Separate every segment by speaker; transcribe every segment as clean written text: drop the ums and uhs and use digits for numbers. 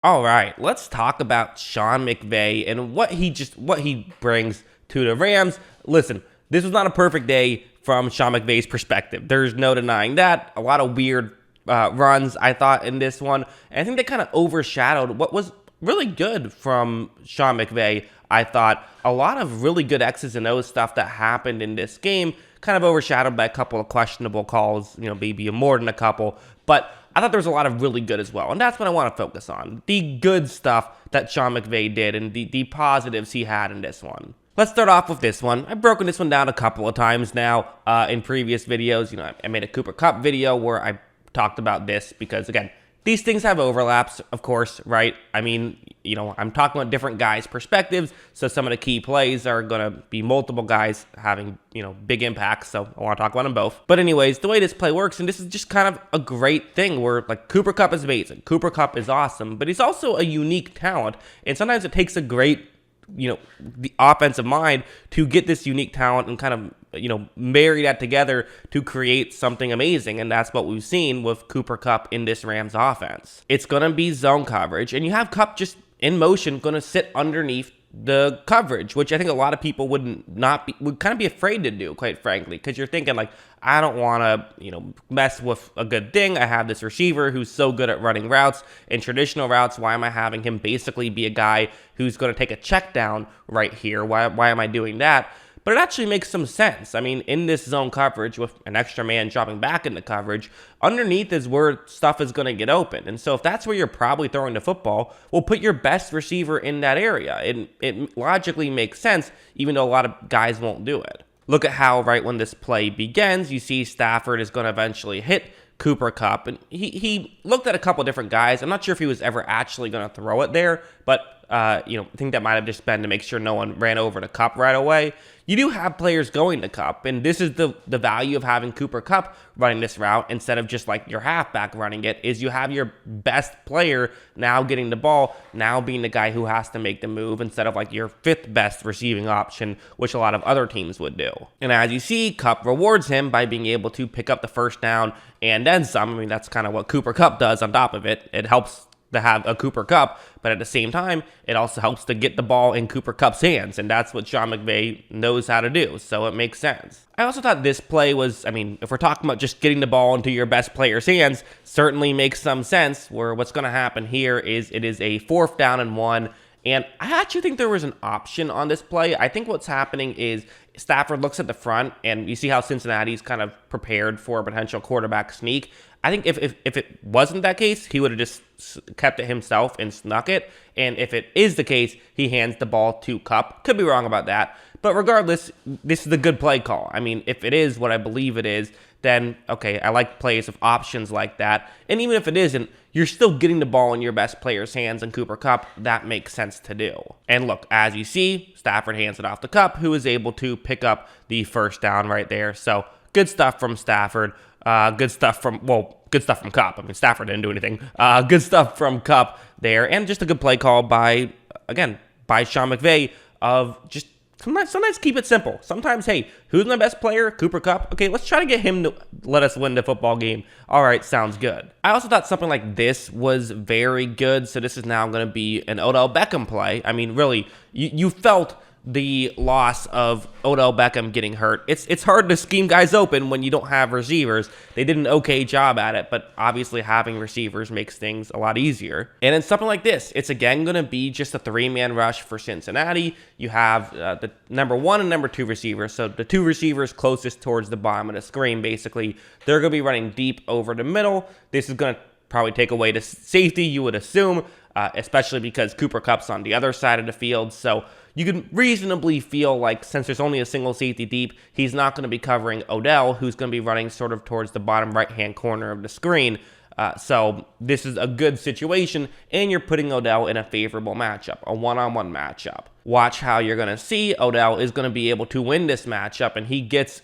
Speaker 1: All right, let's talk about Sean McVay and what he brings to the Rams. Listen, this was not a perfect day from Sean McVay's perspective. There's no denying that. A lot of weird runs, I thought, in this one. And I think they kind of overshadowed what was really good from Sean McVay. I thought a lot of really good X's and O's stuff that happened in this game, kind of overshadowed by a couple of questionable calls, maybe more than a couple. But I thought there was a lot of really good as well. And that's what I want to focus on. The good stuff that Sean McVay did and the positives he had in this one. Let's start off with this one. I've broken this one down a couple of times now in previous videos. I made a Cooper Kupp video where I talked about this because, again, these things have overlaps, of course, right? I mean, I'm talking about different guys' perspectives, so some of the key plays are going to be multiple guys having, big impacts, so I want to talk about them both. But anyways, the way this play works, and this is just kind of a great thing where, like, Cooper Kupp is amazing. Cooper Kupp is awesome, but he's also a unique talent, and sometimes it takes a great the offensive mind to get this unique talent and kind of, marry that together to create something amazing. And that's what we've seen with Cooper Kupp in this Rams offense. It's going to be zone coverage, and you have Kupp just in motion going to sit underneath the coverage, which I think a lot of people would kind of be afraid to do, quite frankly, because you're thinking, like, I don't want to, mess with a good thing. I have this receiver who's so good at running routes and traditional routes. Why am I having him basically be a guy who's going to take a check down right here? Why am I doing that? But it actually makes some sense. I mean, in this zone coverage with an extra man dropping back into coverage, underneath is where stuff is going to get open. And so if that's where you're probably throwing the football, well, put your best receiver in that area. It logically makes sense, even though a lot of guys won't do it. Look at how right when this play begins, you see Stafford is going to eventually hit Cooper Kupp. And he looked at a couple different guys. I'm not sure if he was ever actually going to throw it there, but I think that might have just been to make sure no one ran over to Kupp right away. You do have players going to Kupp, and this is the value of having Cooper Kupp running this route instead of just like your halfback running it, is you have your best player now getting the ball, now being the guy who has to make the move instead of like your fifth best receiving option, which a lot of other teams would do. And as you see, Kupp rewards him by being able to pick up the first down and then some. I mean, that's kind of what Cooper Kupp does on top of it. It helps to have a Cooper Kupp, but at the same time, it also helps to get the ball in Cooper Kupp's hands, and that's what Sean McVay knows how to do, so it makes sense. I also thought this play was, I mean, if we're talking about just getting the ball into your best player's hands, certainly makes some sense, where what's going to happen here is it is a 4th down and 1, and I actually think there was an option on this play. I think what's happening is Stafford looks at the front, and you see how Cincinnati's kind of prepared for a potential quarterback sneak. I think if it wasn't that case, he would have just kept it himself and snuck it. And if it is the case, he hands the ball to Kupp. Could be wrong about that. But regardless, this is a good play call. I mean, if it is what I believe it is, then, okay, I like plays with options like that. And even if it isn't, you're still getting the ball in your best player's hands, and Cooper Kupp, that makes sense to do. And look, as you see, Stafford hands it off to Kupp, who is able to pick up the first down right there. So good stuff from Stafford. Good stuff from Kupp. I mean, Stafford didn't do anything. Good stuff from Kupp there. And just a good play call by Sean McVay of just sometimes keep it simple. Sometimes, hey, who's my best player? Cooper Kupp. Okay, let's try to get him to let us win the football game. All right, sounds good. I also thought something like this was very good. So this is now going to be an Odell Beckham play. I mean, really, you felt the loss of Odell Beckham getting hurt. It's hard to scheme guys open when you don't have receivers. They did an okay job at it, but obviously having receivers makes things a lot easier. And in something like this, it's again going to be just a 3-man rush for Cincinnati. You have the number 1 and number 2 receivers. So the 2 receivers closest towards the bottom of the screen, basically, they're going to be running deep over the middle. This is going to probably take away the safety, you would assume, especially because Cooper Kupp's on the other side of the field. So you can reasonably feel like since there's only a single safety deep, he's not going to be covering Odell, who's going to be running sort of towards the bottom right-hand corner of the screen. So this is a good situation, and you're putting Odell in a favorable matchup, a one-on-one matchup. Watch how you're going to see Odell is going to be able to win this matchup, and he gets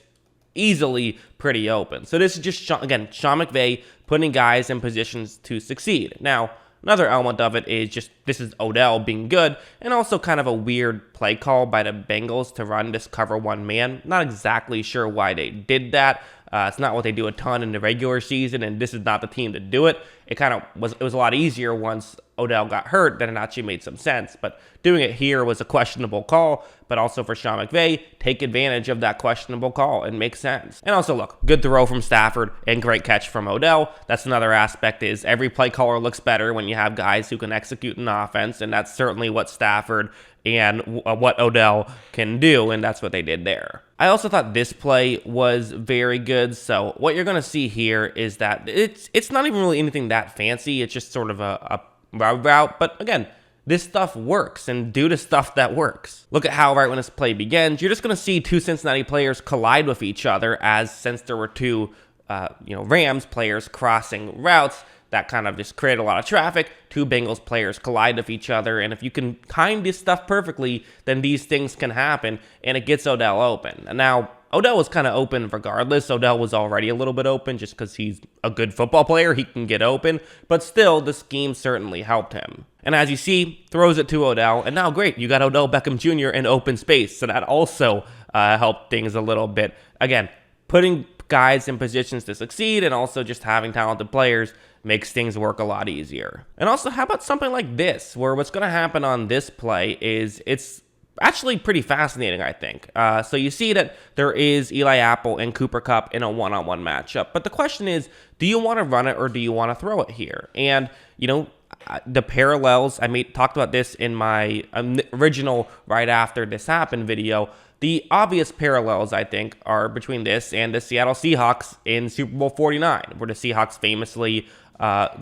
Speaker 1: easily pretty open. So this is just, Sean McVay putting guys in positions to succeed. Now, another element of it is just this is Odell being good, and also kind of a weird play call by the Bengals to run this cover 1 man. Not exactly sure why they did that. It's not what they do a ton in the regular season, and this is not the team to do it. It was a lot easier once Odell got hurt, then it actually made some sense. But doing it here was a questionable call, but also for Sean McVay, take advantage of that questionable call and make sense. And also, look, good throw from Stafford and great catch from Odell. That's another aspect, is every play caller looks better when you have guys who can execute an offense, and that's certainly what Stafford and what Odell can do, and that's what they did there. I also thought this play was very good. So what you're going to see here is that it's not even really anything that fancy. It's just sort of a route. But again, this stuff works, and do the stuff that works. Look at how right when this play begins, you're just going to see two Cincinnati players collide with each other, as since there were two Rams players crossing routes, that kind of just created a lot of traffic. Two Bengals players collide with each other, and if you can time this stuff perfectly, then these things can happen, and it gets Odell open. And now, Odell was kind of open regardless. Odell was already a little bit open just because he's a good football player. He can get open, but still, the scheme certainly helped him. And as you see, throws it to Odell, and now great, you got Odell Beckham Jr. in open space, so that also helped things a little bit. Again, putting guys in positions to succeed and also just having talented players makes things work a lot easier. And also, how about something like this, where what's going to happen on this play is it's actually pretty fascinating, I think. So you see that there is Eli Apple and Cooper Kupp in a one-on-one matchup. But the question is, do you want to run it or do you want to throw it here? And, the parallels, talked about this in my original right after this happened video. The obvious parallels, I think, are between this and the Seattle Seahawks in Super Bowl 49, where the Seahawks famously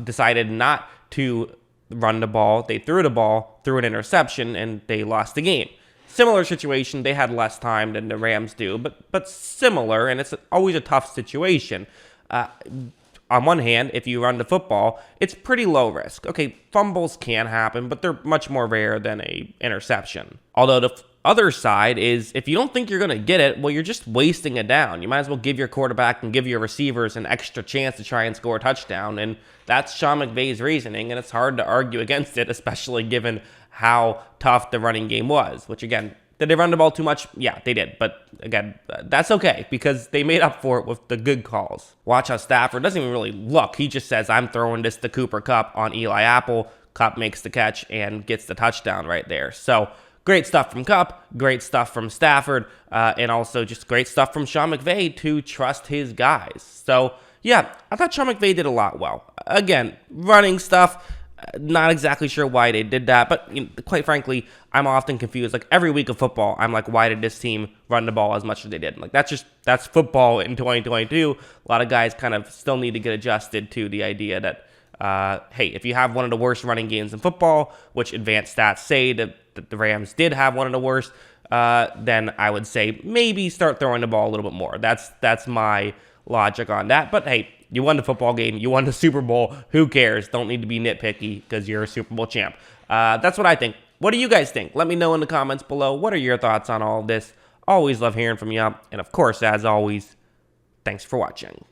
Speaker 1: decided not to run the ball. They threw the ball, threw an interception, and they lost the game. Similar situation. They had less time than the Rams do, but similar, and it's always a tough situation. On one hand, if you run the football, it's pretty low risk. Okay, fumbles can happen, but they're much more rare than a interception. Although the other side is, if you don't think you're going to get it, well, you're just wasting it down. You might as well give your quarterback and give your receivers an extra chance to try and score a touchdown, and that's Sean McVay's reasoning, and it's hard to argue against it, especially given how tough the running game was, which, again, did they run the ball too much? Yeah, they did. But again, that's okay because they made up for it with the good calls. Watch how Stafford doesn't even really look. He just says, I'm throwing this to Cooper Kupp on Eli Apple. Kupp makes the catch and gets the touchdown right there. So great stuff from Kupp, great stuff from Stafford, and also just great stuff from Sean McVay to trust his guys. So yeah, I thought Sean McVay did a lot well. Again, running stuff. Not exactly sure why they did that, but quite frankly, I'm often confused. Like every week of football, I'm like, why did this team run the ball as much as they did? Like that's football in 2022. A lot of guys kind of still need to get adjusted to the idea that, hey, if you have one of the worst running games in football, which advanced stats say that the Rams did have one of the worst, then I would say maybe start throwing the ball a little bit more. That's my logic on that. But hey, you won the football game. You won the Super Bowl. Who cares? Don't need to be nitpicky because you're a Super Bowl champ. That's what I think. What do you guys think? Let me know in the comments below. What are your thoughts on all of this? Always love hearing from you. And of course, as always, thanks for watching.